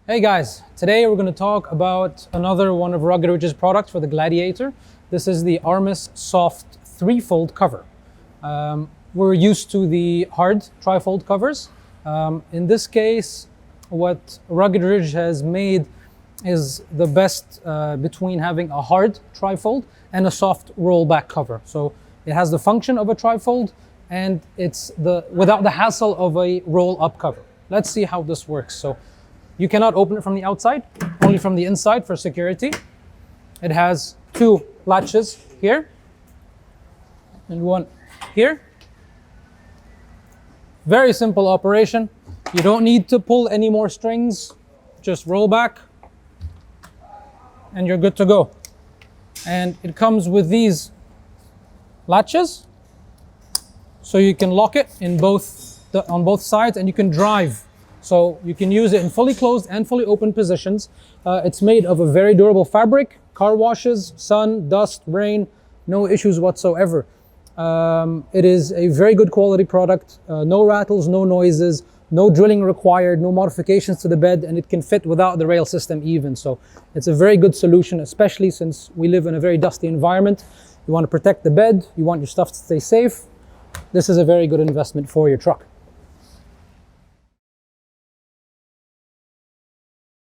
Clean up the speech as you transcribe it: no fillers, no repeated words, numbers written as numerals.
Hey guys, today we're going to talk about another one of Rugged Ridge's products for the Gladiator. This is the Armis Soft 3-fold cover. We're used to the hard tri-fold covers. In this case, what Rugged Ridge has made is the best between having a hard tri-fold and a soft rollback cover. So it has the function of a tri-fold and it's without the hassle of a roll-up cover. Let's see how this works. So you cannot open it from the outside, only from the inside for security. It has two latches here and one here. Very simple operation. You don't need to pull any more strings. Just roll back and you're good to go. And it comes with these latches, so you can lock it in on both sides, and you can drive. So you can use it in fully closed and fully open positions. It's made of a very durable fabric. Car washes, sun, dust, rain, no issues whatsoever. It is a very good quality product. No rattles, no noises, no drilling required, no modifications to the bed, and it can fit without the rail system even. So it's a very good solution, especially since we live in a very dusty environment. You want to protect the bed, you want your stuff to stay safe. This is a very good investment for your truck.